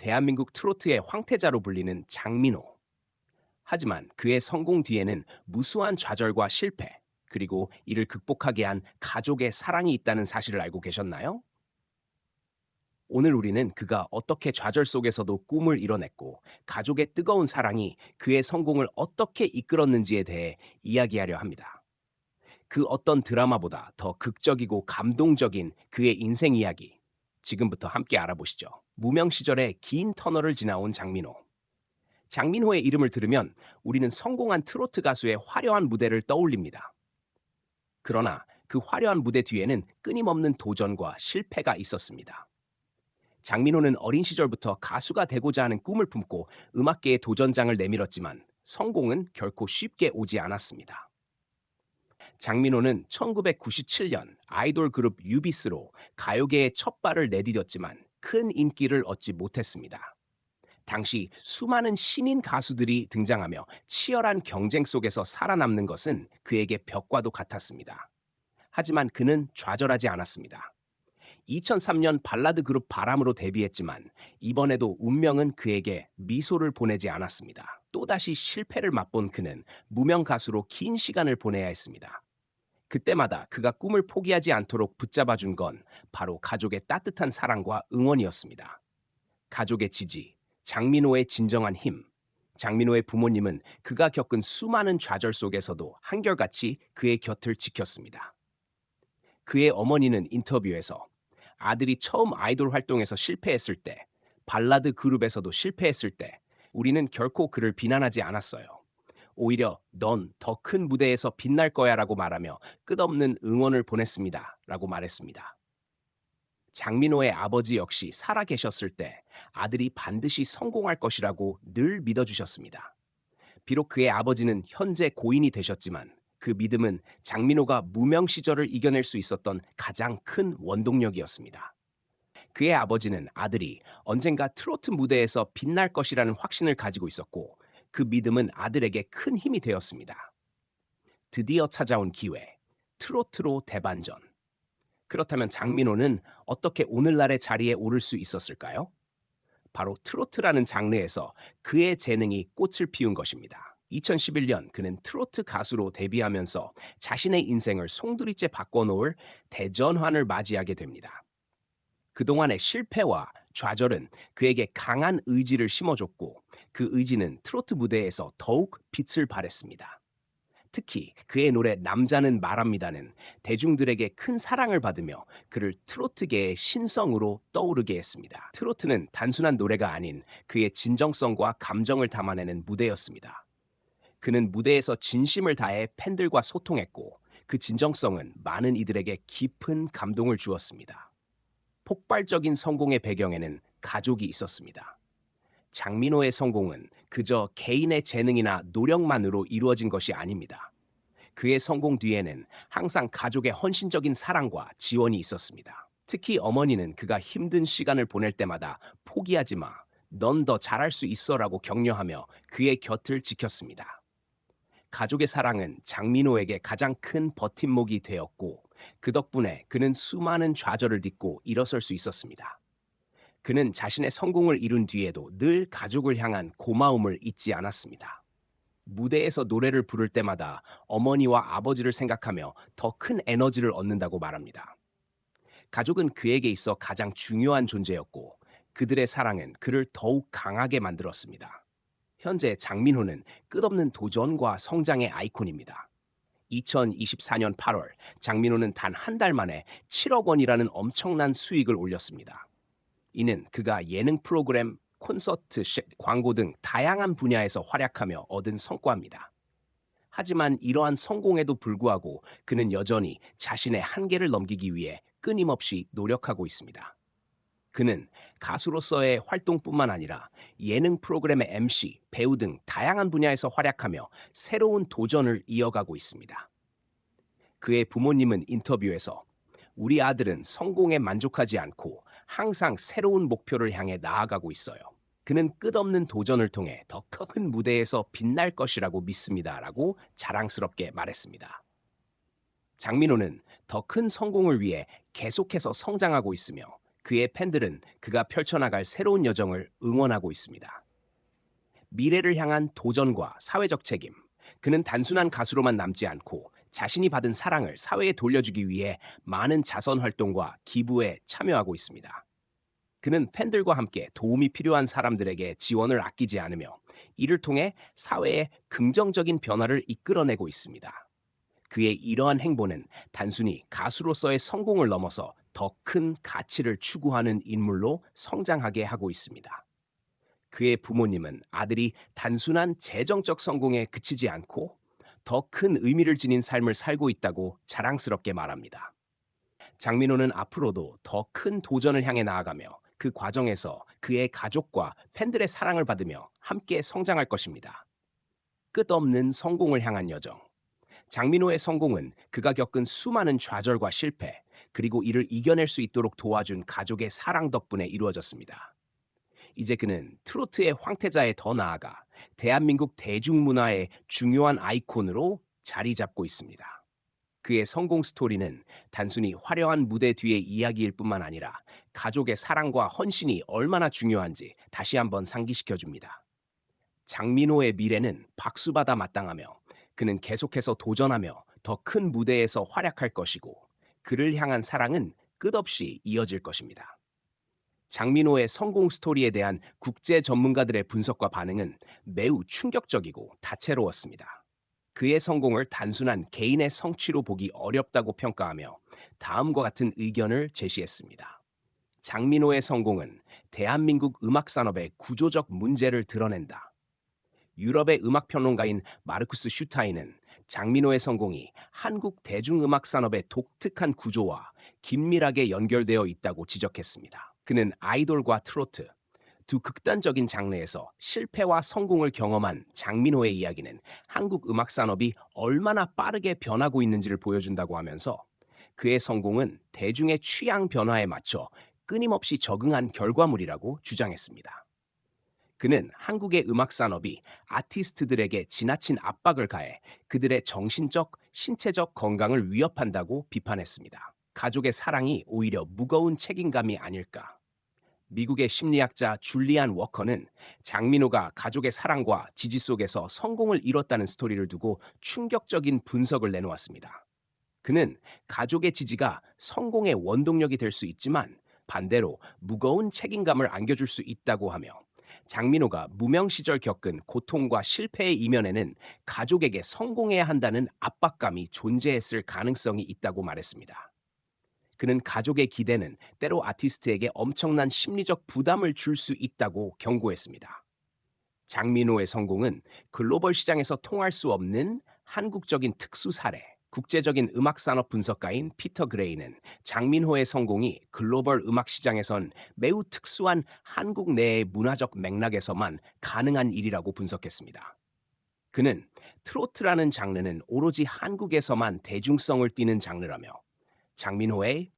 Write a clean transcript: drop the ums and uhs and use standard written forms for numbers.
대한민국 트로트의 황태자로 불리는 장민호. 하지만 그의 성공 뒤에는 무수한 좌절과 실패, 그리고 이를 극복하게 한 가족의 사랑이 있다는 사실을 알고 계셨나요? 오늘 우리는 그가 어떻게 좌절 속에서도 꿈을 이뤄냈고, 가족의 뜨거운 사랑이 그의 성공을 어떻게 이끌었는지에 대해 이야기하려 합니다. 그 어떤 드라마보다 더 극적이고 감동적인 그의 인생 이야기. 지금부터 함께 알아보시죠. 무명 시절에 긴 터널을 지나온 장민호. 장민호의 이름을 들으면 우리는 성공한 트로트 가수의 화려한 무대를 떠올립니다. 그러나 그 화려한 무대 뒤에는 끊임없는 도전과 실패가 있었습니다. 장민호는 어린 시절부터 가수가 되고자 하는 꿈을 품고 음악계의 도전장을 내밀었지만 성공은 결코 쉽게 오지 않았습니다. 장민호는 1997년 아이돌 그룹 유비스로 가요계에 첫 발을 내디뎠지만 큰 인기를 얻지 못했습니다. 당시 수많은 신인 가수들이 등장하며 치열한 경쟁 속에서 살아남는 것은 그에게 벽과도 같았습니다. 하지만 그는 좌절하지 않았습니다. 2003년 발라드 그룹 바람으로 데뷔했지만 이번에도 운명은 그에게 미소를 보내지 않았습니다. 또다시 실패를 맛본 그는 무명 가수로 긴 시간을 보내야 했습니다. 그때마다 그가 꿈을 포기하지 않도록 붙잡아준 건 바로 가족의 따뜻한 사랑과 응원이었습니다. 가족의 지지, 장민호의 진정한 힘. 장민호의 부모님은 그가 겪은 수많은 좌절 속에서도 한결같이 그의 곁을 지켰습니다. 그의 어머니는 인터뷰에서 아들이 처음 아이돌 활동에서 실패했을 때, 발라드 그룹에서도 실패했을 때, 우리는 결코 그를 비난하지 않았어요. 오히려 넌 더 큰 무대에서 빛날 거야 라고 말하며 끝없는 응원을 보냈습니다. 라고 말했습니다. 장민호의 아버지 역시 살아 계셨을 때 아들이 반드시 성공할 것이라고 늘 믿어주셨습니다. 비록 그의 아버지는 현재 고인이 되셨지만 그 믿음은 장민호가 무명 시절을 이겨낼 수 있었던 가장 큰 원동력이었습니다. 그의 아버지는 아들이 언젠가 트로트 무대에서 빛날 것이라는 확신을 가지고 있었고 그 믿음은 아들에게 큰 힘이 되었습니다. 드디어 찾아온 기회, 트로트로 대반전. 그렇다면 장민호는 어떻게 오늘날의 자리에 오를 수 있었을까요? 바로 트로트라는 장르에서 그의 재능이 꽃을 피운 것입니다. 2011년 그는 트로트 가수로 데뷔하면서 자신의 인생을 송두리째 바꿔놓을 대전환을 맞이하게 됩니다. 그동안의 실패와 좌절은 그에게 강한 의지를 심어줬고 그 의지는 트로트 무대에서 더욱 빛을 발했습니다. 특히 그의 노래 남자는 말합니다는 대중들에게 큰 사랑을 받으며 그를 트로트계의 신성으로 떠오르게 했습니다. 트로트는 단순한 노래가 아닌 그의 진정성과 감정을 담아내는 무대였습니다. 그는 무대에서 진심을 다해 팬들과 소통했고 그 진정성은 많은 이들에게 깊은 감동을 주었습니다. 폭발적인 성공의 배경에는 가족이 있었습니다. 장민호의 성공은 그저 개인의 재능이나 노력만으로 이루어진 것이 아닙니다. 그의 성공 뒤에는 항상 가족의 헌신적인 사랑과 지원이 있었습니다. 특히 어머니는 그가 힘든 시간을 보낼 때마다 포기하지 마, 넌 더 잘할 수 있어라고 격려하며 그의 곁을 지켰습니다. 가족의 사랑은 장민호에게 가장 큰 버팀목이 되었고 그 덕분에 그는 수많은 좌절을 딛고 일어설 수 있었습니다. 그는 자신의 성공을 이룬 뒤에도 늘 가족을 향한 고마움을 잊지 않았습니다. 무대에서 노래를 부를 때마다 어머니와 아버지를 생각하며 더 큰 에너지를 얻는다고 말합니다. 가족은 그에게 있어 가장 중요한 존재였고 그들의 사랑은 그를 더욱 강하게 만들었습니다. 현재 장민호는 끝없는 도전과 성장의 아이콘입니다. 2024년 8월 장민호는 단 한 달 만에 7억 원이라는 엄청난 수익을 올렸습니다. 이는 그가 예능 프로그램, 콘서트, 광고 등 다양한 분야에서 활약하며 얻은 성과입니다. 하지만 이러한 성공에도 불구하고 그는 여전히 자신의 한계를 넘기기 위해 끊임없이 노력하고 있습니다. 그는 가수로서의 활동뿐만 아니라 예능 프로그램의 MC, 배우 등 다양한 분야에서 활약하며 새로운 도전을 이어가고 있습니다. 그의 부모님은 인터뷰에서 우리 아들은 성공에 만족하지 않고 항상 새로운 목표를 향해 나아가고 있어요. 그는 끝없는 도전을 통해 더 큰 무대에서 빛날 것이라고 믿습니다라고 자랑스럽게 말했습니다. 장민호는 더 큰 성공을 위해 계속해서 성장하고 있으며 그의 팬들은 그가 펼쳐나갈 새로운 여정을 응원하고 있습니다. 미래를 향한 도전과 사회적 책임. 그는 단순한 가수로만 남지 않고 자신이 받은 사랑을 사회에 돌려주기 위해 많은 자선 활동과 기부에 참여하고 있습니다. 그는 팬들과 함께 도움이 필요한 사람들에게 지원을 아끼지 않으며 이를 통해 사회에 긍정적인 변화를 이끌어내고 있습니다. 그의 이러한 행보는 단순히 가수로서의 성공을 넘어서 더 큰 가치를 추구하는 인물로 성장하게 하고 있습니다. 그의 부모님은 아들이 단순한 재정적 성공에 그치지 않고 더 큰 의미를 지닌 삶을 살고 있다고 자랑스럽게 말합니다. 장민호는 앞으로도 더 큰 도전을 향해 나아가며 그 과정에서 그의 가족과 팬들의 사랑을 받으며 함께 성장할 것입니다. 끝없는 성공을 향한 여정. 장민호의 성공은 그가 겪은 수많은 좌절과 실패, 그리고 이를 이겨낼 수 있도록 도와준 가족의 사랑 덕분에 이루어졌습니다. 이제 그는 트로트의 황태자에 더 나아가 대한민국 대중문화의 중요한 아이콘으로 자리 잡고 있습니다. 그의 성공 스토리는 단순히 화려한 무대 뒤의 이야기일 뿐만 아니라 가족의 사랑과 헌신이 얼마나 중요한지 다시 한번 상기시켜 줍니다. 장민호의 미래는 박수받아 마땅하며 그는 계속해서 도전하며 더 큰 무대에서 활약할 것이고 그를 향한 사랑은 끝없이 이어질 것입니다. 장민호의 성공 스토리에 대한 국제 전문가들의 분석과 반응은 매우 충격적이고 다채로웠습니다. 그의 성공을 단순한 개인의 성취로 보기 어렵다고 평가하며 다음과 같은 의견을 제시했습니다. 장민호의 성공은 대한민국 음악 산업의 구조적 문제를 드러낸다. 유럽의 음악 평론가인 마르쿠스 슈타인은 장민호의 성공이 한국 대중음악 산업의 독특한 구조와 긴밀하게 연결되어 있다고 지적했습니다. 그는 아이돌과 트로트, 두 극단적인 장르에서 실패와 성공을 경험한 장민호의 이야기는 한국 음악 산업이 얼마나 빠르게 변하고 있는지를 보여준다고 하면서 그의 성공은 대중의 취향 변화에 맞춰 끊임없이 적응한 결과물이라고 주장했습니다. 그는 한국의 음악 산업이 아티스트들에게 지나친 압박을 가해 그들의 정신적, 신체적 건강을 위협한다고 비판했습니다. 가족의 사랑이 오히려 무거운 책임감이 아닐까. 미국의 심리학자 줄리안 워커는 장민호가 가족의 사랑과 지지 속에서 성공을 이뤘다는 스토리를 두고 충격적인 분석을 내놓았습니다. 그는 가족의 지지가 성공의 원동력이 될 수 있지만 반대로 무거운 책임감을 안겨줄 수 있다고 하며 장민호가 무명 시절 겪은 고통과 실패의 이면에는 가족에게 성공해야 한다는 압박감이 존재했을 가능성이 있다고 말했습니다. 그는 가족의 기대는 때로 아티스트에게 엄청난 심리적 부담을 줄 수 있다고 경고했습니다. 장민호의 성공은 글로벌 시장에서 통할 수 없는 한국적인 특수 사례. 국제적인 음악 산업 분석가인 피터 그레이는 장민호의 성공이 글로벌 음악 시장에선 매우 특수한 한국 내의 문화적 맥락에서만 가능한 일이라고 분석했습니다. 그는 트로트라는 장르는 오로지 한국에서만 대중성을 띠는 장르라며 장민호의